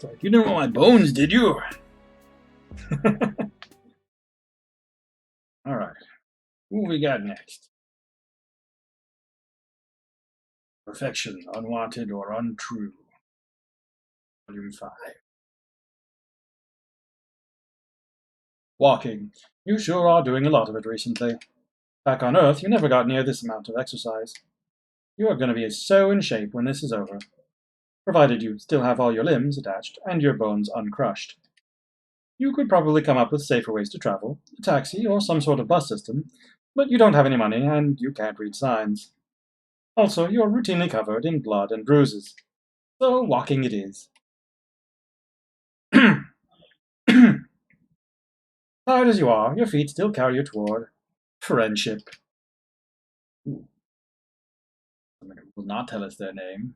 Like, you didn't want my bones, did you? Alright. Who we got next? Perfection, Unwanted or Untrue. Volume 5. Walking. You sure are doing a lot of it recently. Back on Earth, you never got near this amount of exercise. You are going to be so in shape when this is over. Provided you still have all your limbs attached and your bones uncrushed. You could probably come up with safer ways to travel, a taxi or some sort of bus system, but you don't have any money and you can't read signs. Also, you're routinely covered in blood and bruises. So walking it is. Tired as you are, your feet still carry you toward friendship. Ooh. Someone who will not tell us their name.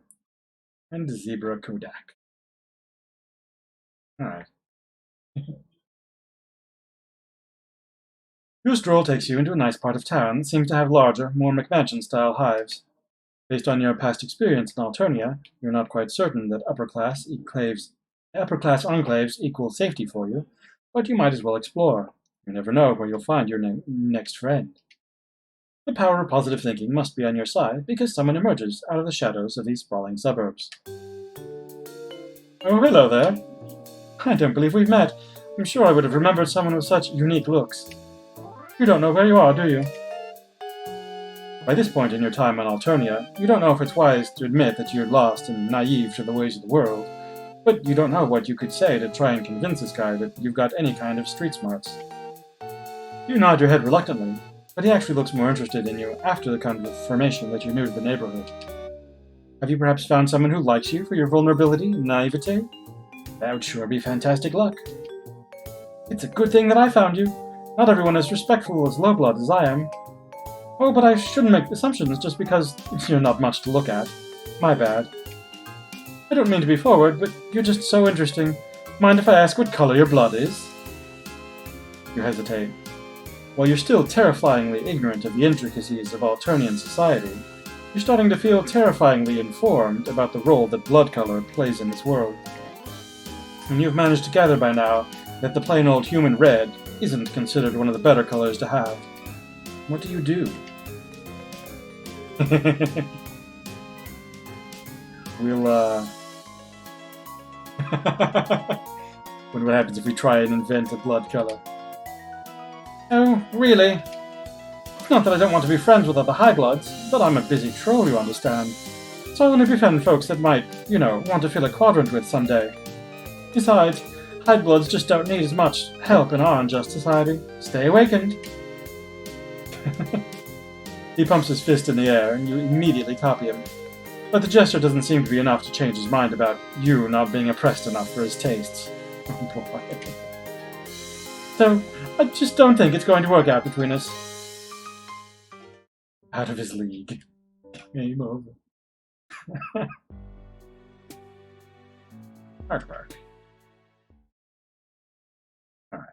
And Zebruh Codakk. Alright. Your stroll takes you into a nice part of town that seems to have larger, more McMansion-style hives. Based on your past experience in Alternia, you're not quite certain that upper-class enclaves equal safety for you, but you might as well explore. You never know where you'll find your next friend. The power of positive thinking must be on your side, because someone emerges out of the shadows of these sprawling suburbs. Oh, hello there. I don't believe we've met. I'm sure I would have remembered someone with such unique looks. You don't know where you are, do you? By this point in your time on Alternia, you don't know if it's wise to admit that you're lost and naive to the ways of the world, but you don't know what you could say to try and convince this guy that you've got any kind of street smarts. You nod your head reluctantly, but he actually looks more interested in you after the confirmation that you're new to the neighborhood. Have you perhaps found someone who likes you for your vulnerability and naivete? That would sure be fantastic luck. It's a good thing that I found you. Not everyone is respectful as lowblood as I am. Oh, but I shouldn't make assumptions just because you're not much to look at. My bad. I don't mean to be forward, but you're just so interesting. Mind if I ask what color your blood is? You hesitate. While you're still terrifyingly ignorant of the intricacies of Alternian society, you're starting to feel terrifyingly informed about the role that blood color plays in this world. And you've managed to gather by now that the plain old human red isn't considered one of the better colors to have. What do you do? We'll, What happens if we try and invent a blood color? Oh, really? It's not that I don't want to be friends with other high-bloods, but I'm a busy troll, you understand. So I only befriend folks that might, want to fill a quadrant with someday. Besides, high-bloods just don't need as much help in our unjust society. Stay awakened! He pumps his fist in the air, and you immediately copy him. But the gesture doesn't seem to be enough to change his mind about you not being oppressed enough for his tastes. Oh boy. So, I just don't think it's going to work out between us. Out of his league. Game over. Artwork. Alright.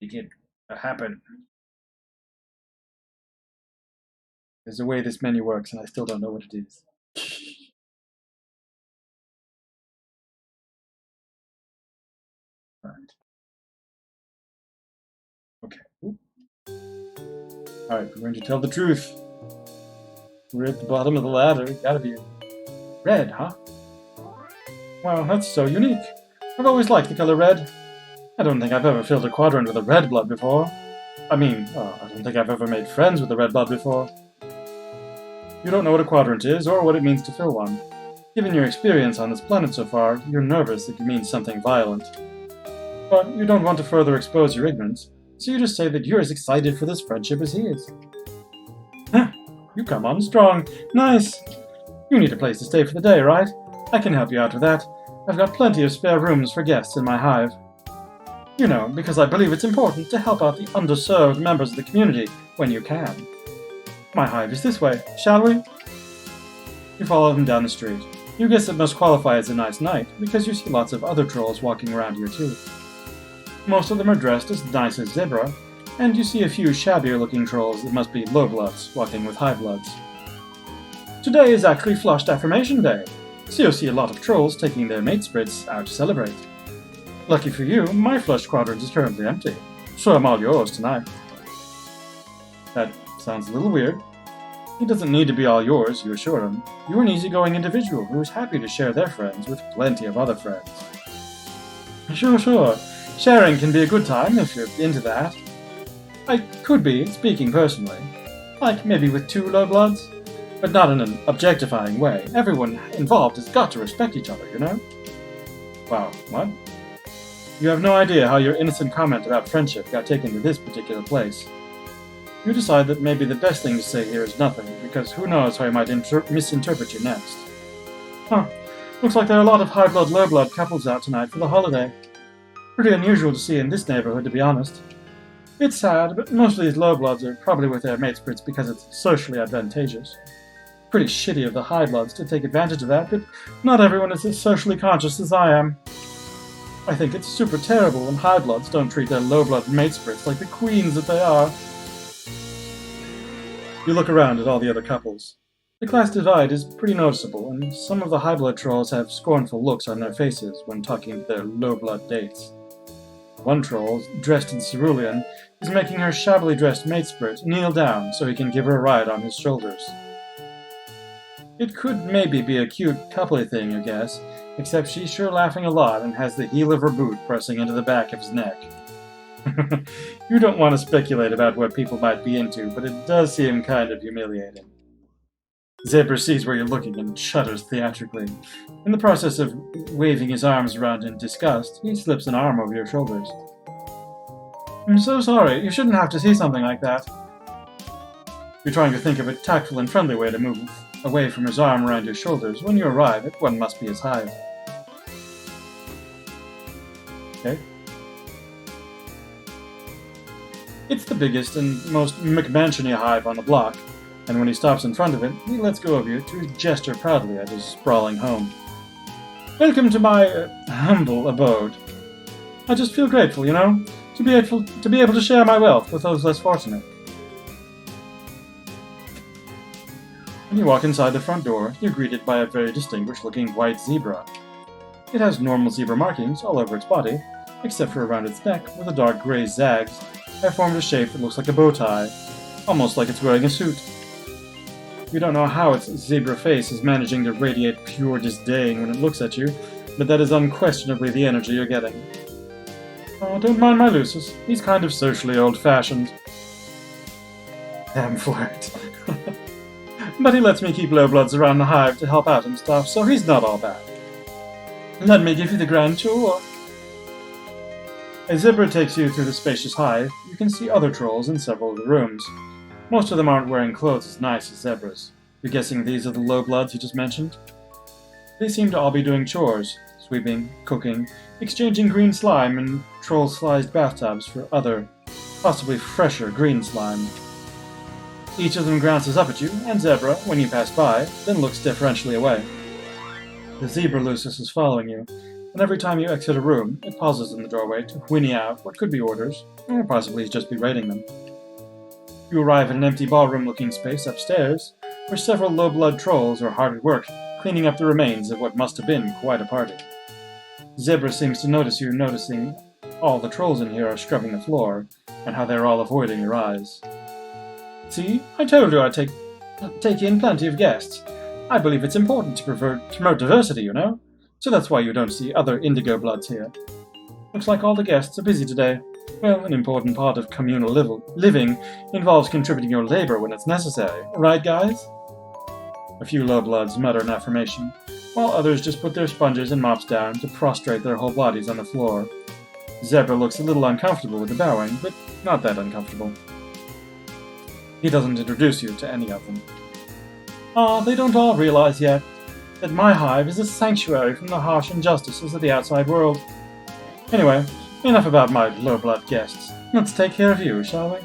Make it happen. There's a way this menu works and I still don't know what it is. Alright. Okay. Alright, we're going to tell the truth. We're at the bottom of the ladder. It gotta be red, huh? Wow, that's so unique. I've always liked the color red. I don't think I've ever filled a quadrant with a red blood before. I don't think I've ever made friends with a red blood before. You don't know what a quadrant is, or what it means to fill one. Given your experience on this planet so far, you're nervous that it means something violent. But you don't want to further expose your ignorance, so you just say that you're as excited for this friendship as he is. Huh, you come on strong. Nice! You need a place to stay for the day, right? I can help you out with that. I've got plenty of spare rooms for guests in my hive. Because I believe it's important to help out the underserved members of the community when you can. My hive is this way, shall we? You follow him down the street. You guess it must qualify as a nice night, because you see lots of other trolls walking around here too. Most of them are dressed as nice as Zebruh, and you see a few shabbier looking trolls that must be low bloods walking with high bloods. Today is actually Flushed Affirmation Day, so you'll see a lot of trolls taking their mate sprites out to celebrate. Lucky for you, my flush quadrant is currently empty, so I'm all yours tonight. That sounds a little weird. He doesn't need to be all yours, you assure him. You're an easygoing individual who is happy to share their friends with plenty of other friends. Sure. Sharing can be a good time if you're into that. I could be, speaking personally. Like maybe with 2 low bloods. But not in an objectifying way. Everyone involved has got to respect each other, you know? Wow, what? You have no idea how your innocent comment about friendship got taken to this particular place. You decide that maybe the best thing to say here is nothing, because who knows how he might misinterpret you next. Huh. Looks like there are a lot of high blood, low blood couples out tonight for the holiday. Pretty unusual to see in this neighborhood, to be honest. It's sad, but most of these low bloods are probably with their mate sprites because it's socially advantageous. Pretty shitty of the high bloods to take advantage of that, but not everyone is as socially conscious as I am. I think it's super terrible when high bloods don't treat their low blood mate sprites like the queens that they are. You look around at all the other couples. The class divide is pretty noticeable, and some of the high blood trolls have scornful looks on their faces when talking to their low blood dates. One troll, dressed in cerulean, is making her shabbily dressed mate sprite kneel down so he can give her a ride on his shoulders. It could maybe be a cute coupley thing, I guess, except she's sure laughing a lot and has the heel of her boot pressing into the back of his neck. You don't want to speculate about what people might be into, but it does seem kind of humiliating. Zebruh sees where you're looking and shudders theatrically. In the process of waving his arms around in disgust, he slips an arm over your shoulders. I'm so sorry, you shouldn't have to see something like that. You're trying to think of a tactful and friendly way to move away from his arm around your shoulders when you arrive at what must be his hive. Okay. It's the biggest and most McMansion-y hive on the block, and when he stops in front of it, he lets go of you to gesture proudly at his sprawling home. Welcome to my humble abode. I just feel grateful, you know, to be able to share my wealth with those less fortunate. When you walk inside the front door, you're greeted by a very distinguished-looking white zebra. It has normal zebra markings all over its body, except for around its neck, where the dark gray zags have formed a shape that looks like a bow tie, almost like it's wearing a suit. You don't know how its zebra face is managing to radiate pure disdain when it looks at you, but that is unquestionably the energy you're getting. Oh, don't mind my Lucius. He's kind of socially old-fashioned. Damn flirt. But he lets me keep low bloods around the hive to help out and stuff, so he's not all bad. Let me give you the grand tour. As Zebruh takes you through the spacious hive, you can see other trolls in several of the rooms. Most of them aren't wearing clothes as nice as Zebruh's. You're guessing these are the low bloods you just mentioned? They seem to all be doing chores, sweeping, cooking, exchanging green slime in troll-sized bathtubs for other, possibly fresher green slime. Each of them glances up at you, and Zebruh, when you pass by, then looks deferentially away. The zebra Lucius is following you, and every time you exit a room, it pauses in the doorway to whinny out what could be orders, or possibly just berating them. You arrive at an empty ballroom-looking space upstairs, where several low-blood trolls are hard at work, cleaning up the remains of what must have been quite a party. Zebruh seems to notice you noticing all the trolls in here are scrubbing the floor, and how they're all avoiding your eyes. See, I told you I'd take in plenty of guests. I believe it's important to promote diversity, you know? So that's why you don't see other indigo bloods here. Looks like all the guests are busy today. Well, an important part of communal living involves contributing your labor when it's necessary. Right, guys? A few low bloods mutter an affirmation, while others just put their sponges and mops down to prostrate their whole bodies on the floor. Zebruh looks a little uncomfortable with the bowing, but not that uncomfortable. He doesn't introduce you to any of them. They don't all realize yet that my hive is a sanctuary from the harsh injustices of the outside world. Anyway, enough about my low-blood guests. Let's take care of you, shall we?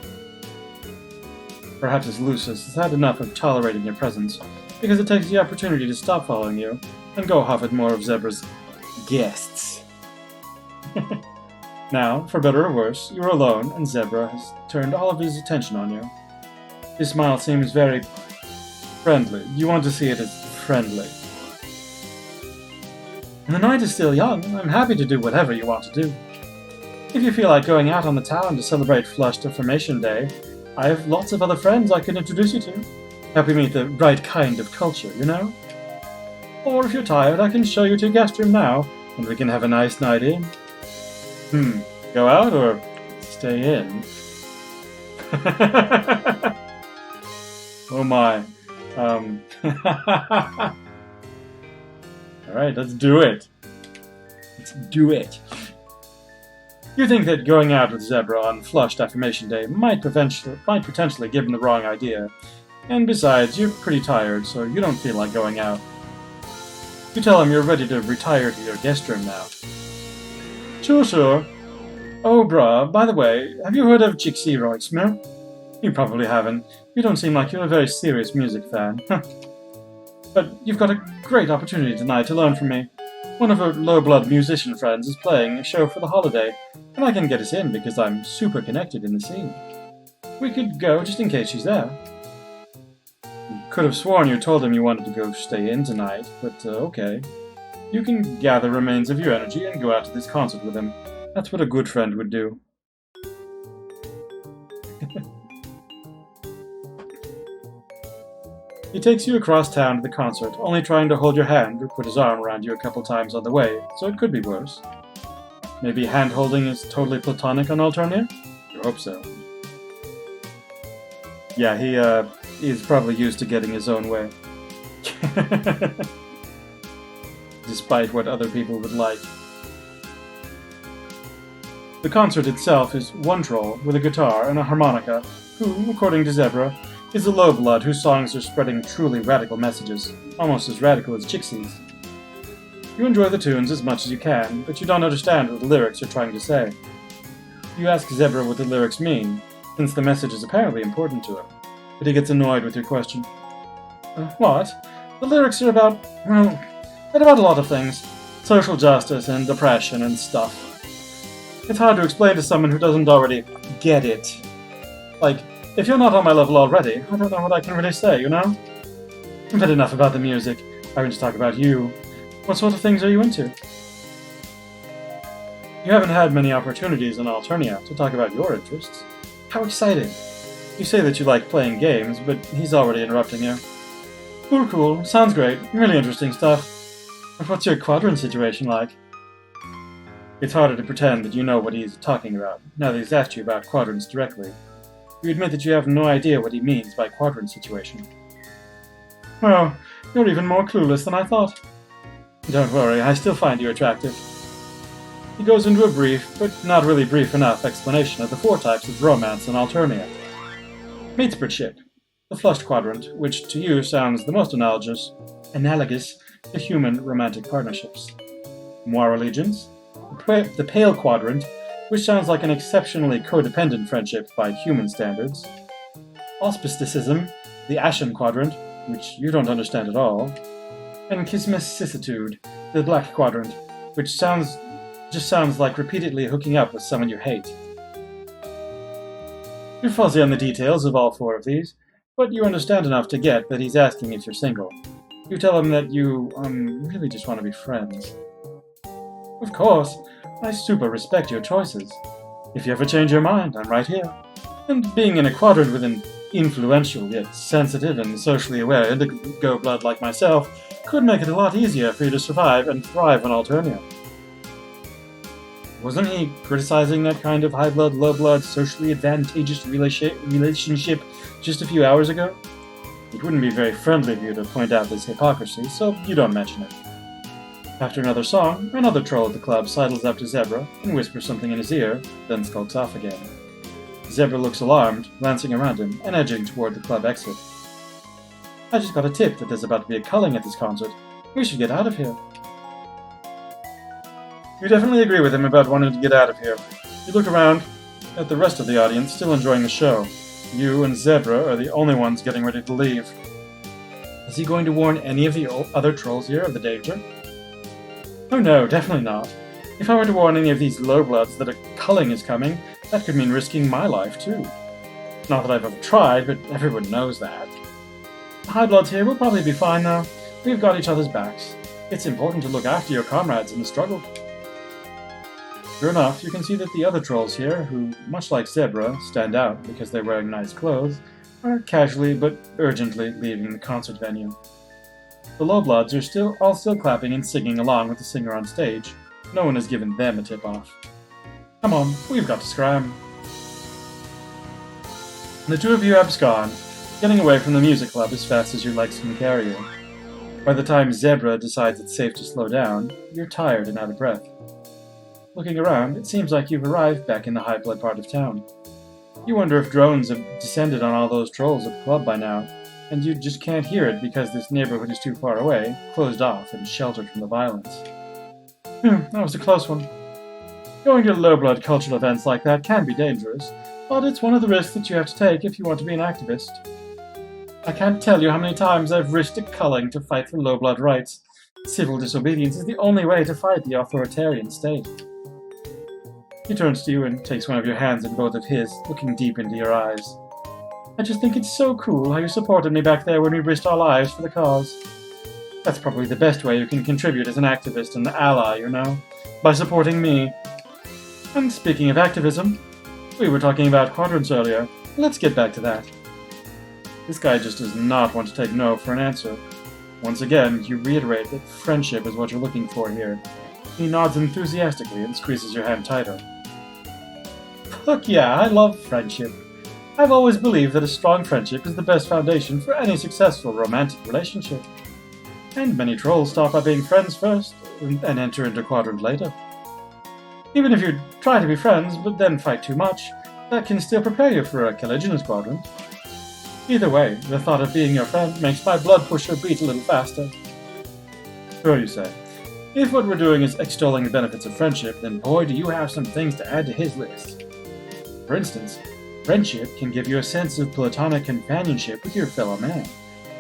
Perhaps his Lucius has had enough of tolerating your presence, because it takes the opportunity to stop following you and go huff at more of Zebruh's guests. Now, for better or worse, you're alone, and Zebruh has turned all of his attention on you. His smile seems very Friendly. You want to see it as friendly. And the night is still young. I'm happy to do whatever you want to do. If you feel like going out on the town to celebrate Flushed Affirmation Day, I have lots of other friends I can introduce you to. Help you meet the right kind of culture, you know? Or if you're tired, I can show you to a guest room now, and we can have a nice night in. Go out or stay in? Oh my. Alright, let's do it. Let's do it. You think that going out with Zebruh on Flushed Affirmation Day might potentially give him the wrong idea, and besides, you're pretty tired, so you don't feel like going out. You tell him you're ready to retire to your guest room now. Sure. Oh, bruh, by the way, have you heard of Jixi Roitsmer? You probably haven't. You don't seem like you're a very serious music fan. But you've got a great opportunity tonight to learn from me. One of her low-blood musician friends is playing a show for the holiday, and I can get us in because I'm super connected in the scene. We could go just in case she's there. Could have sworn you told him you wanted to go stay in tonight, but okay. You can gather remains of your energy and go out to this concert with him. That's what a good friend would do. He takes you across town to the concert, only trying to hold your hand or put his arm around you a couple times on the way, so it could be worse. Maybe hand-holding is totally platonic on Alternia? You hope so. Yeah, he's probably used to getting his own way. Despite what other people would like. The concert itself is one troll with a guitar and a harmonica, who, according to Zebruh, is a low-blood whose songs are spreading truly radical messages, almost as radical as Jixi's. You enjoy the tunes as much as you can, but you don't understand what the lyrics are trying to say. You ask Zebruh what the lyrics mean, since the message is apparently important to him, but he gets annoyed with your question. What? The lyrics are about, well, they're about a lot of things. Social justice and depression and stuff. It's hard to explain to someone who doesn't already get it. Like, if you're not on my level already, I don't know what I can really say, you know? But enough about the music. I want to talk about you. What sort of things are you into? You haven't had many opportunities in Alternia to talk about your interests. How exciting! You say that you like playing games, but he's already interrupting you. Cool. Sounds great. Really interesting stuff. But what's your quadrant situation like? It's harder to pretend that you know what he's talking about, now that he's asked you about quadrants directly. You admit that you have no idea what he means by quadrant situation. Well, you're even more clueless than I thought. Don't worry, I still find you attractive. He goes into a brief, but not really brief enough, explanation of the 4 types of romance in Alternia. Matespership, the flushed quadrant, which to you sounds the most analogous to human romantic partnerships. Moir allegiance, the pale quadrant, which sounds like an exceptionally codependent friendship by human standards. Auspisticism, the ashen quadrant, which you don't understand at all. And kismicitude, the black quadrant, which just sounds like repeatedly hooking up with someone you hate. You're fuzzy on the details of all 4 of these, but you understand enough to get that he's asking if you're single. You tell him that you, really just want to be friends. Of course, I super respect your choices. If you ever change your mind, I'm right here. And being in a quadrant with an influential yet sensitive and socially aware indigo blood like myself could make it a lot easier for you to survive and thrive on Alternia. Wasn't he criticizing that kind of high blood, low blood, socially advantageous relationship just a few hours ago? It wouldn't be very friendly of you to point out this hypocrisy, so you don't mention it. After another song, another troll at the club sidles up to Zebruh and whispers something in his ear, then skulks off again. Zebruh looks alarmed, glancing around him and edging toward the club exit. I just got a tip that there's about to be a culling at this concert. We should get out of here. You definitely agree with him about wanting to get out of here. You look around at the rest of the audience, still enjoying the show. You and Zebruh are the only ones getting ready to leave. Is he going to warn any of the other trolls here of the danger? Oh no, definitely not. If I were to warn any of these lowbloods that a culling is coming, that could mean risking my life too. Not that I've ever tried, but everyone knows that. The High Bloods here will probably be fine now. We've got each other's backs. It's important to look after your comrades in the struggle. Sure enough, you can see that the other trolls here, who, much like Zebruh, stand out because they're wearing nice clothes, are casually but urgently leaving the concert venue. The Lowbloods are all still clapping and singing along with the singer on stage. No one has given them a tip-off. Come on, we've got to scram. The two of you abscond, getting away from the music club as fast as your legs can carry you. By the time Zebruh decides it's safe to slow down, you're tired and out of breath. Looking around, it seems like you've arrived back in the High Blood part of town. You wonder if drones have descended on all those trolls at the club by now, and you just can't hear it because this neighborhood is too far away, closed off, and sheltered from the violence. That was a close one. Going to low-blood cultural events like that can be dangerous, but it's one of the risks that you have to take if you want to be an activist. I can't tell you how many times I've risked a culling to fight for low-blood rights. Civil disobedience is the only way to fight the authoritarian state. He turns to you and takes one of your hands in both of his, looking deep into your eyes. I just think it's so cool how you supported me back there when we risked our lives for the cause. That's probably the best way you can contribute as an activist and ally, you know, by supporting me. And speaking of activism, we were talking about quadrants earlier. Let's get back to that. This guy just does not want to take no for an answer. Once again, you reiterate that friendship is what you're looking for here. He nods enthusiastically and squeezes your hand tighter. Look, yeah, I love friendship. I've always believed that a strong friendship is the best foundation for any successful romantic relationship. And many trolls start by being friends first, and enter into quadrant later. Even if you try to be friends, but then fight too much, that can still prepare you for a collisionist quadrant. Either way, the thought of being your friend makes my blood pusher beat a little faster. Sure, you say. If what we're doing is extolling the benefits of friendship, then boy do you have some things to add to his list. For instance, friendship can give you a sense of platonic companionship with your fellow man.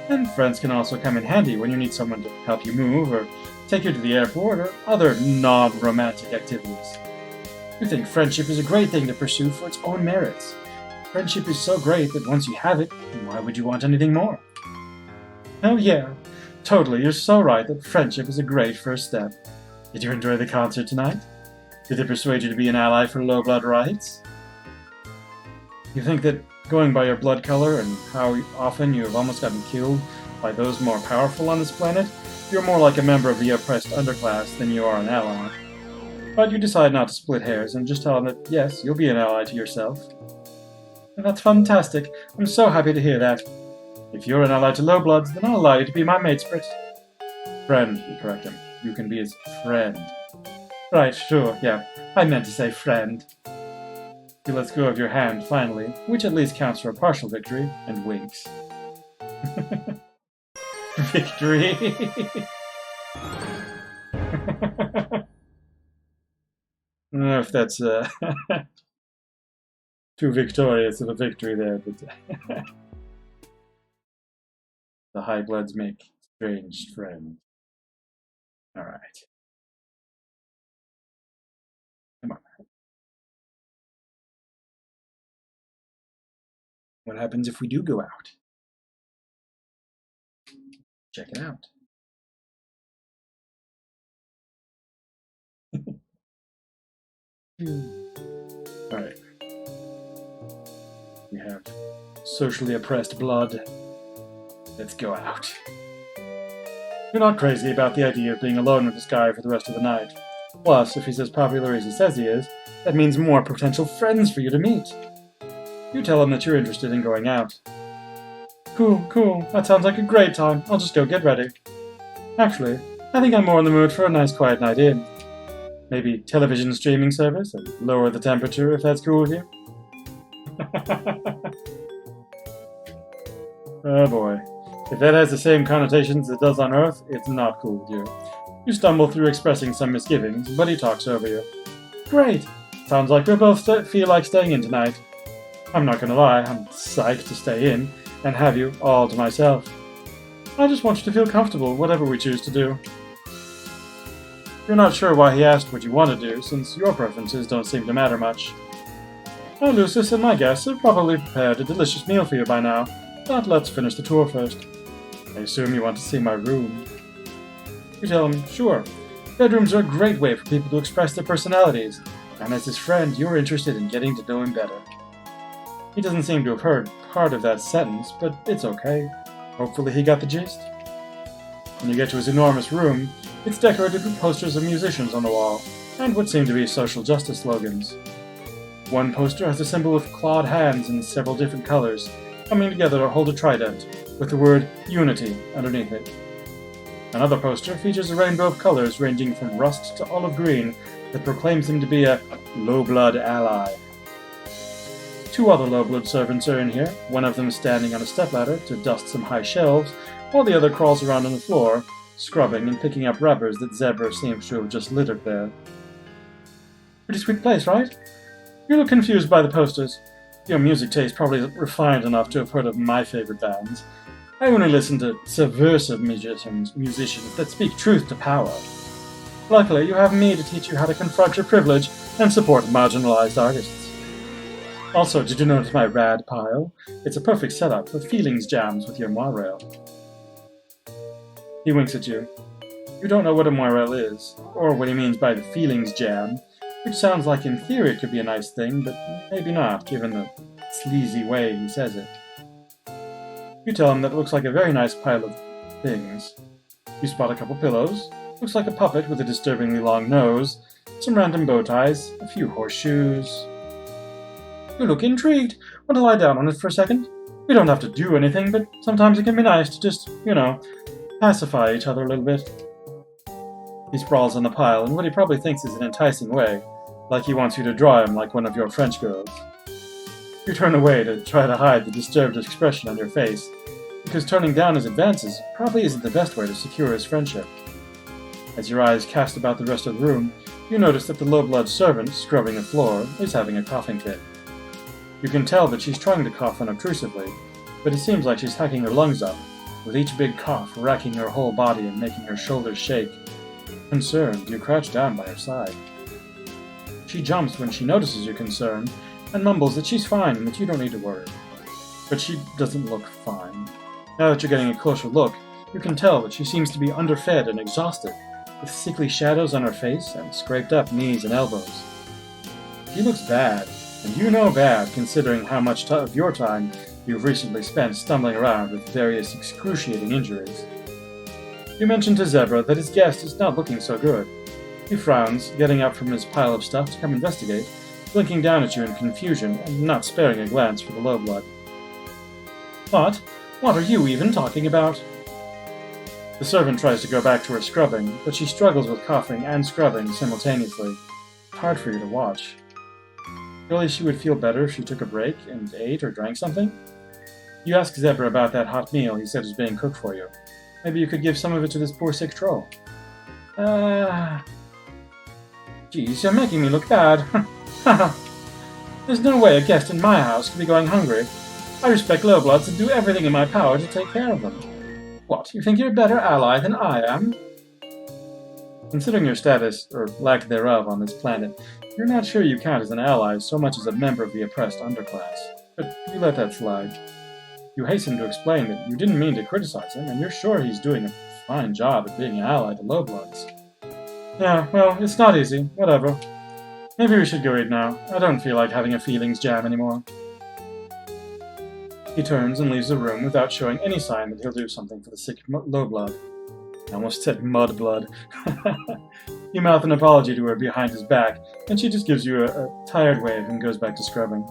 And friends can also come in handy when you need someone to help you move, or take you to the airport, or other non-romantic activities. You think friendship is a great thing to pursue for its own merits. Friendship is so great that once you have it, why would you want anything more? Oh yeah, totally, you're so right that friendship is a great first step. Did you enjoy the concert tonight? Did it persuade you to be an ally for low-blood rights? You think that going by your blood color and how often you have almost gotten killed by those more powerful on this planet, you're more like a member of the oppressed underclass than you are an ally. But you decide not to split hairs and just tell them that, yes, you'll be an ally to yourself. And that's fantastic. I'm so happy to hear that. If you're an ally to lowbloods, then I'll allow you to be my matesprit. Friend, you correct him. You can be his friend. Right, sure, yeah. I meant to say friend. He lets go of your hand, finally, which at least counts for a partial victory, and winks. Victory! I don't know if that's too victorious of a victory there, but the High Bloods make strange friends. Alright. Come on. What happens if we do go out? Check it out. Alright. We have socially oppressed blood. Let's go out. You're not crazy about the idea of being alone with this guy for the rest of the night. Plus, if he's as popular as he says he is, that means more potential friends for you to meet. You tell him that you're interested in going out. Cool. That sounds like a great time. I'll just go get ready. Actually, I think I'm more in the mood for a nice quiet night in. Maybe television streaming service and lower the temperature if that's cool with you. Oh boy. If that has the same connotations as it does on Earth, it's not cool with you. You stumble through expressing some misgivings, but he talks over you. Great! Sounds like we both feel like staying in tonight. I'm not gonna lie, I'm psyched to stay in and have you all to myself. I just want you to feel comfortable, whatever we choose to do. You're not sure why he asked what you want to do, since your preferences don't seem to matter much. Now, Lucius and my guests have probably prepared a delicious meal for you by now, but let's finish the tour first. I assume you want to see my room. You tell him, sure. Bedrooms are a great way for people to express their personalities, and as his friend, you're interested in getting to know him better. He doesn't seem to have heard part of that sentence, but it's okay. Hopefully he got the gist. When you get to his enormous room, it's decorated with posters of musicians on the wall, and what seem to be social justice slogans. One poster has a symbol with clawed hands in several different colors, coming together to hold a trident, with the word Unity underneath it. Another poster features a rainbow of colors ranging from rust to olive green that proclaims him to be a low-blood ally. Two other low-blood servants are in here, one of them standing on a stepladder to dust some high shelves, while the other crawls around on the floor, scrubbing and picking up rubbers that Zebruh seems to have just littered there. Pretty sweet place, right? You look confused by the posters. Your music taste probably isn't refined enough to have heard of my favorite bands. I only listen to subversive musicians that speak truth to power. Luckily, you have me to teach you how to confront your privilege and support marginalized artists. Also, did you notice my rad pile? It's a perfect setup for feelings jams with your moirail. He winks at you. You don't know what a moirail is, or what he means by the feelings jam, which sounds like in theory it could be a nice thing, but maybe not, given the sleazy way he says it. You tell him that it looks like a very nice pile of things. You spot a couple pillows, looks like a puppet with a disturbingly long nose, some random bow ties, a few horseshoes. You look intrigued. Want to lie down on it for a second? We don't have to do anything, but sometimes it can be nice to just, pacify each other a little bit. He sprawls on the pile in what he probably thinks is an enticing way, like he wants you to draw him like one of your French girls. You turn away to try to hide the disturbed expression on your face, because turning down his advances probably isn't the best way to secure his friendship. As your eyes cast about the rest of the room, you notice that the low-blood servant scrubbing the floor is having a coughing fit. You can tell that she's trying to cough unobtrusively, but it seems like she's hacking her lungs up, with each big cough racking her whole body and making her shoulders shake. Concerned, you crouch down by her side. She jumps when she notices your concern, and mumbles that she's fine and that you don't need to worry. But she doesn't look fine. Now that you're getting a closer look, you can tell that she seems to be underfed and exhausted, with sickly shadows on her face and scraped up knees and elbows. She looks bad, and you know bad considering how much of your time you've recently spent stumbling around with various excruciating injuries. You mention to Zebruh that his guest is not looking so good. He frowns, getting up from his pile of stuff to come investigate, blinking down at you in confusion and not sparing a glance for the low blood. What are you even talking about? The servant tries to go back to her scrubbing, but she struggles with coughing and scrubbing simultaneously. Hard for you to watch. Surely she would feel better if she took a break and ate or drank something? You ask Zebruh about that hot meal he said was being cooked for you. Maybe you could give some of it to this poor sick troll. Geez, you're making me look bad. There's no way a guest in my house can be going hungry. I respect lowbloods and do everything in my power to take care of them. What, you think you're a better ally than I am? Considering your status, or lack thereof, on this planet, you're not sure you count as an ally so much as a member of the oppressed underclass. But you let that slide. You hasten to explain that you didn't mean to criticize him, and you're sure he's doing a fine job at being an ally to lowbloods. Yeah, well, it's not easy. Whatever. Maybe we should go eat now. I don't feel like having a feelings jam anymore. He turns and leaves the room without showing any sign that he'll do something for the sick lowblood. I almost said mudblood. You mouth an apology to her behind his back, and she just gives you a tired wave and goes back to scrubbing.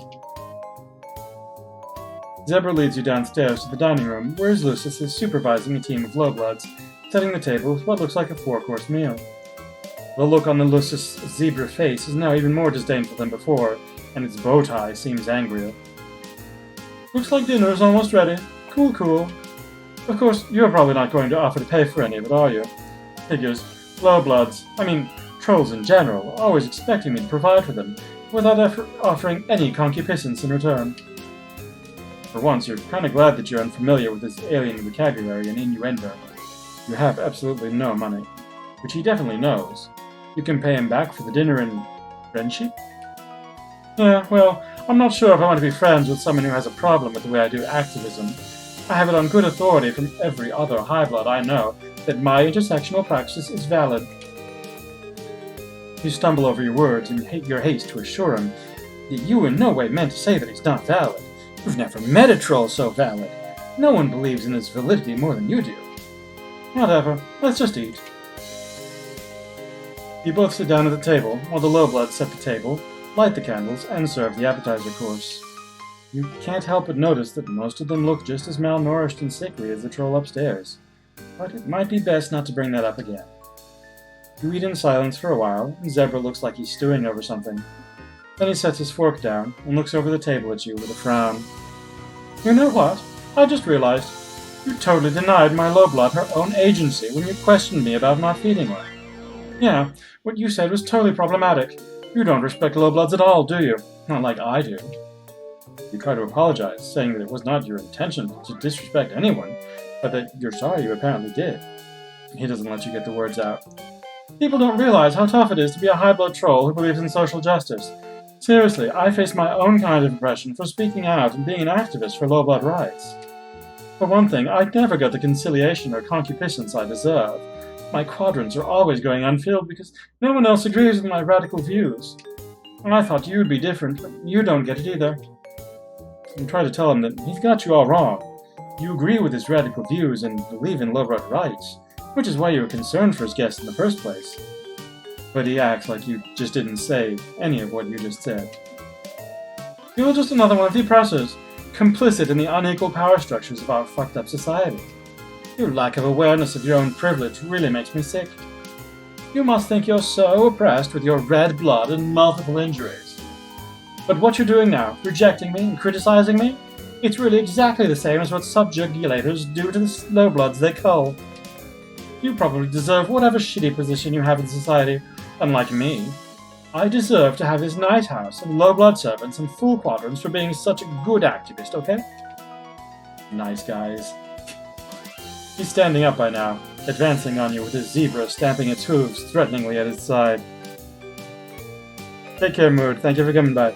Zebruh leads you downstairs to the dining room, where his Lucius is supervising a team of lowbloods, setting the table with what looks like a 4-course meal. The look on the Lucius' zebra face is now even more disdainful than before, and its bow tie seems angrier. Looks like dinner is almost ready. Cool. Of course, you're probably not going to offer to pay for any of it, are you? Figures. Lowbloods, trolls in general, are always expecting me to provide for them, without offering any concupiscence in return. For once, you're kind of glad that you're unfamiliar with his alien vocabulary and innuendo. You have absolutely no money, which he definitely knows. You can pay him back for the dinner in friendship? Yeah, well, I'm not sure if I want to be friends with someone who has a problem with the way I do activism. I have it on good authority from every other high blood I know that my intersectional praxis is valid. You stumble over your words in your haste to assure him that you in no way meant to say that he's not valid. You've never met a troll so valid. No one believes in his validity more than you do. Whatever, let's just eat. You both sit down at the table, while the lowbloods set the table, light the candles, and serve the appetizer course. You can't help but notice that most of them look just as malnourished and sickly as the troll upstairs, but it might be best not to bring that up again. You eat in silence for a while, and Zebruh looks like he's stewing over something. Then he sets his fork down and looks over the table at you with a frown. You know what? I just realized. You totally denied my lowblood her own agency when you questioned me about not feeding her. Yeah, what you said was totally problematic. You don't respect lowbloods at all, do you? Not like I do. You try to apologize, saying that it was not your intention to disrespect anyone, but that you're sorry you apparently did. He doesn't let you get the words out. People don't realize how tough it is to be a high-blood troll who believes in social justice. Seriously, I face my own kind of oppression for speaking out and being an activist for low-blood rights. For one thing, I never got the conciliation or concupiscence I deserve. My quadrants are always going unfilled because no one else agrees with my radical views. And I thought you'd be different, but you don't get it either. And try to tell him that he's got you all wrong. You agree with his radical views and believe in low-blood rights, which is why you were concerned for his guest in the first place. But he acts like you just didn't say any of what you just said. You're just another one of the oppressors, complicit in the unequal power structures of our fucked-up society. Your lack of awareness of your own privilege really makes me sick. You must think you're so oppressed with your red blood and multiple injuries. But what you're doing now, rejecting me and criticizing me, it's really exactly the same as what subjugulators do to the slowbloods they cull. You probably deserve whatever shitty position you have in society. Unlike me, I deserve to have his night house and low-blood servants and full quadrants for being such a good activist, okay? Nice guys. He's standing up by now, advancing on you with his zebra stamping its hooves threateningly at his side. Take care, Mood. Thank you for coming by.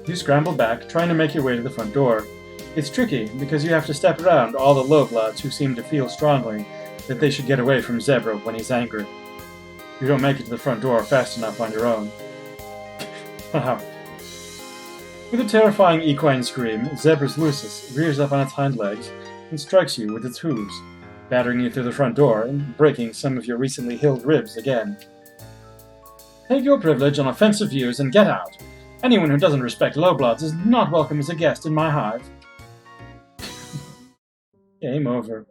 You scramble back, trying to make your way to the front door. It's tricky, because you have to step around all the lowbloods who seem to feel strongly that they should get away from Zebruh when he's angry. You don't make it to the front door fast enough on your own. Haha. With a terrifying equine scream, Zebruh's Lucis rears up on its hind legs and strikes you with its hooves, battering you through the front door and breaking some of your recently healed ribs again. Take your privilege on offensive views and get out. Anyone who doesn't respect lowbloods is not welcome as a guest in my hive. Game over.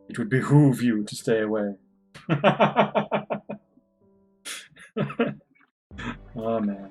It would behoove you to stay away. Oh man.